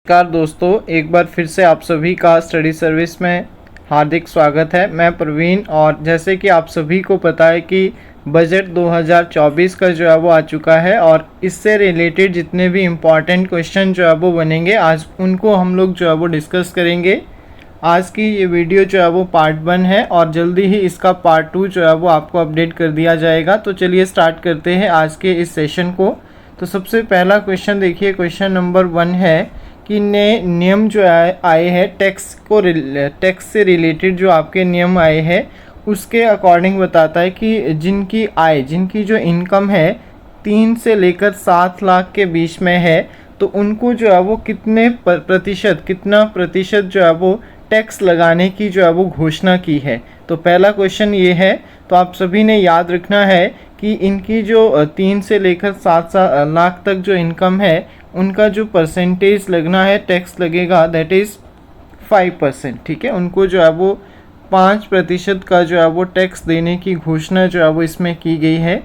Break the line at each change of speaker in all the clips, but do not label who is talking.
नमस्कार दोस्तों, एक बार फिर से आप सभी का स्टडी सर्विस में हार्दिक स्वागत है। मैं प्रवीण। और जैसे कि आप सभी को पता है कि बजट 2024 का जो है वो आ चुका है और इससे रिलेटेड जितने भी इम्पॉर्टेंट क्वेश्चन जो है वो बनेंगे आज उनको हम लोग जो है वो डिस्कस करेंगे। आज की ये वीडियो जो है वो पार्ट 1 है और जल्दी ही इसका पार्ट 2 जो है वो आपको अपडेट कर दिया जाएगा। तो चलिए स्टार्ट करते हैं आज के इस सेशन को। तो सबसे पहला क्वेश्चन देखिए, क्वेश्चन नंबर 1 है कि नए नियम जो आए हैं टैक्स से रिलेटेड जो आपके नियम आए हैं उसके अकॉर्डिंग बताता है कि जिनकी जो इनकम है 3 से लेकर 7 लाख के बीच में है तो उनको जो है वो कितना प्रतिशत जो है वो टैक्स लगाने की जो है वो घोषणा की है। तो पहला क्वेश्चन ये है। तो आप सभी ने याद रखना है कि इनकी जो 3 से लेकर 7 लाख तक जो इनकम है उनका जो परसेंटेज लगना है टैक्स लगेगा दैट इज़ 5%। ठीक है, उनको जो है वो 5% का जो है वो टैक्स देने की घोषणा जो है वो इसमें की गई है।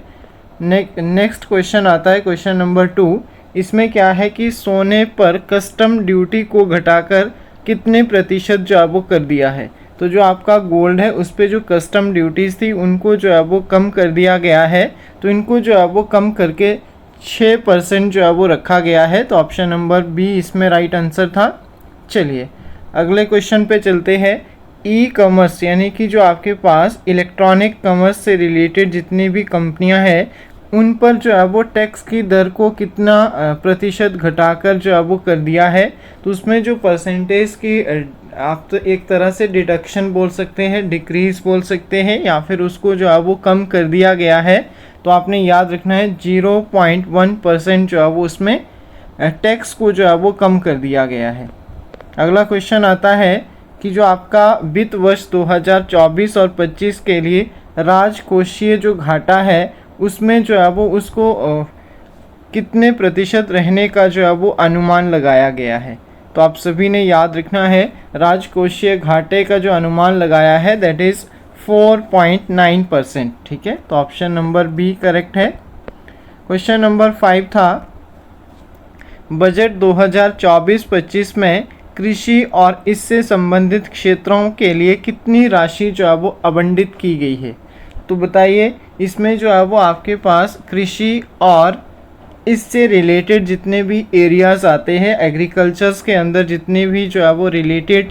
नेक्स्ट क्वेश्चन आता है क्वेश्चन नंबर 2। इसमें क्या है कि सोने पर कस्टम ड्यूटी को घटाकर कितने प्रतिशत जो है वो कर दिया है। तो जो आपका गोल्ड है उस पर जो कस्टम ड्यूटीज़ थी उनको जो है वो कम कर दिया गया है। तो इनको जो है वो कम करके 6% जो है वो रखा गया है। तो ऑप्शन नंबर बी इसमें राइट आंसर था। चलिए अगले क्वेश्चन पे चलते हैं। ई कॉमर्स यानी कि जो आपके पास इलेक्ट्रॉनिक कॉमर्स से रिलेटेड जितनी भी कंपनियां हैं उन पर जो है वो टैक्स की दर को कितना प्रतिशत घटाकर जो है वो कर दिया है। तो उसमें जो परसेंटेज की आप तो एक तरह से डिडक्शन बोल सकते हैं, डिक्रीज बोल सकते हैं, या फिर उसको जो है वो कम कर दिया गया है। तो आपने याद रखना है 0.1% जो है वो उसमें टैक्स को जो है वो कम कर दिया गया है। अगला क्वेश्चन आता है कि जो आपका वित्त वर्ष 2024 और 25 के लिए राजकोषीय जो घाटा है उसमें जो है वो उसको कितने प्रतिशत रहने का जो है वो अनुमान लगाया गया है। तो आप सभी ने याद रखना है राजकोषीय घाटे का जो अनुमान लगाया है दैट इज़ 4.9%। ठीक है, तो ऑप्शन नंबर बी करेक्ट है। क्वेश्चन नंबर 5 था बजट 2024-25 में कृषि और इससे संबंधित क्षेत्रों के लिए कितनी राशि जो है वो आवंटित की गई है। तो बताइए इसमें जो है वो आपके पास कृषि और इससे रिलेटेड जितने भी एरियाज़ आते हैं एग्रीकल्चर्स के अंदर जितने भी जो है वो रिलेटेड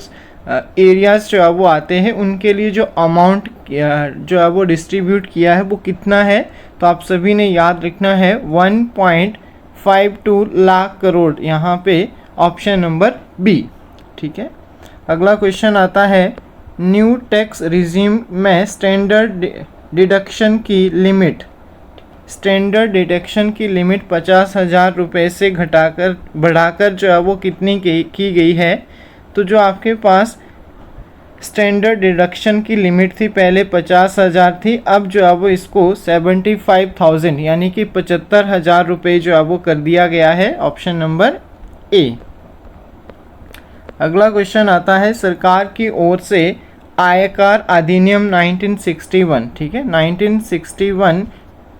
एरियाज़ जो है वो आते हैं उनके लिए जो अमाउंट जो है वो डिस्ट्रीब्यूट किया है वो कितना है। तो आप सभी ने याद रखना है 1.52 लाख करोड़, यहाँ पे ऑप्शन नंबर बी। ठीक है, अगला क्वेश्चन आता है न्यू टैक्स रिजीम में स्टैंडर्ड डिडक्शन की लिमिट 50,000 रुपये से बढ़ाकर जो है वो कितनी की गई है। तो जो आपके पास स्टैंडर्ड डिडक्शन की लिमिट थी पहले 50,000 थी, अब जो है वो इसको 75,000 यानी कि 75,000 रुपये जो है वो कर दिया गया है। Option number A. अगला क्वेश्चन आता है सरकार की ओर से आयकर अधिनियम 1961, ठीक है, 1961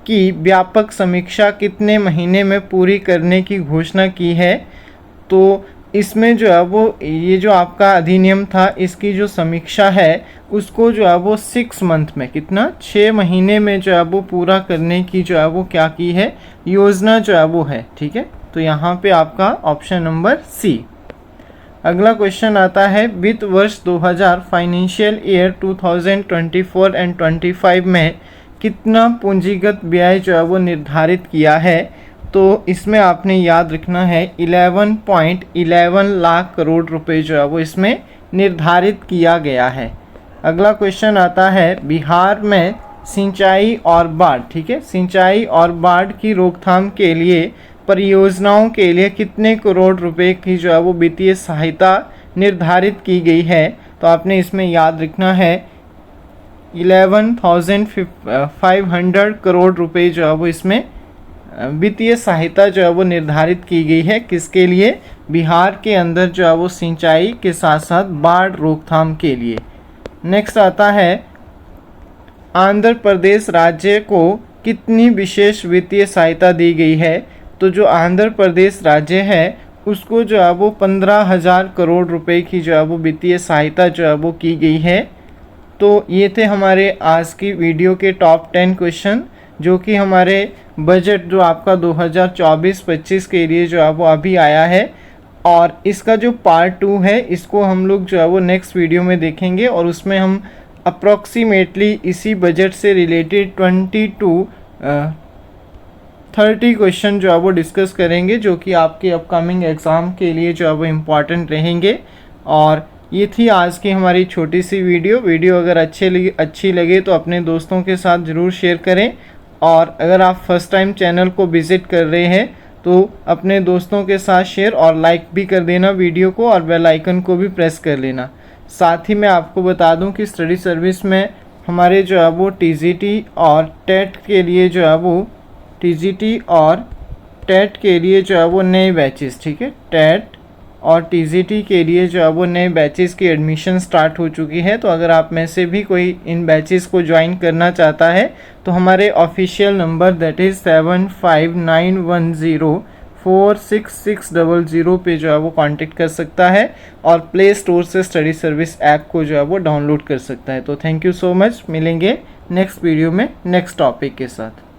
की व्यापक समीक्षा कितने महीने में पूरी करने की घोषणा की है। तो इसमें जो है वो ये जो आपका अधिनियम था इसकी जो समीक्षा है उसको जो है वो 6 मंथ में 6 महीने में जो है वो पूरा करने की जो है वो क्या की है योजना जो है वो है। ठीक है, तो यहाँ पे आपका ऑप्शन नंबर सी। अगला क्वेश्चन आता है वित्त वर्ष 2000 फाइनेंशियल ईयर 2024 एंड 25 में कितना पूंजीगत व्यय जो है वो निर्धारित किया है। तो इसमें आपने याद रखना है 11.11 लाख करोड़ रुपए जो है वो इसमें निर्धारित किया गया है। अगला क्वेश्चन आता है बिहार में सिंचाई और बाढ़, ठीक है, सिंचाई और बाढ़ की रोकथाम के लिए परियोजनाओं के लिए कितने करोड़ रुपए की जो है वो वित्तीय सहायता निर्धारित की गई है। तो आपने इसमें याद रखना है 11,500 करोड़ रुपए जो है वो इसमें वित्तीय सहायता जो है वो निर्धारित की गई है। किसके लिए? बिहार के अंदर जो है वो सिंचाई के साथ साथ बाढ़ रोकथाम के लिए। नेक्स्ट आता है आंध्र प्रदेश राज्य को कितनी विशेष वित्तीय सहायता दी गई है। तो जो आंध्र प्रदेश राज्य है उसको जो है वो 15,000 करोड़ रुपए की जो है वो वित्तीय सहायता जो है वो की गई है। तो ये थे हमारे आज की वीडियो के टॉप 10 क्वेश्चन, जो कि हमारे बजट जो आपका 2024-25 के लिए जो है वो अभी आया है। और इसका जो पार्ट 2 है इसको हम लोग जो है वो नेक्स्ट वीडियो में देखेंगे, और उसमें हम अप्रॉक्सीमेटली इसी बजट से रिलेटेड 30 क्वेश्चन जो है वो डिस्कस करेंगे, जो कि आपके अपकमिंग एग्ज़ाम के लिए जो है वो इम्पॉर्टेंट रहेंगे। और ये थी आज की हमारी छोटी सी वीडियो अगर अच्छी लगे तो अपने दोस्तों के साथ ज़रूर शेयर करें। और अगर आप फर्स्ट टाइम चैनल को विज़िट कर रहे हैं तो अपने दोस्तों के साथ शेयर और लाइक भी कर देना वीडियो को, और बेल आइकन को भी प्रेस कर लेना। साथ ही मैं आपको बता दूं कि स्टडी सर्विस में हमारे जो है वो टीजीटी और टेट के लिए जो है वो नए बैचेस, ठीक है, टेट और टीजीटी के लिए जो है वो नए बैचेस की एडमिशन स्टार्ट हो चुकी है। तो अगर आप में से भी कोई इन बैचेस को ज्वाइन करना चाहता है तो हमारे ऑफिशियल नंबर दैट इज़ 7591046600 पे जो है वो कांटेक्ट कर सकता है, और प्ले स्टोर से स्टडी सर्विस ऐप को जो है वो डाउनलोड कर सकता है। तो थैंक यू सो मच, मिलेंगे नेक्स्ट वीडियो में नेक्स्ट टॉपिक के साथ।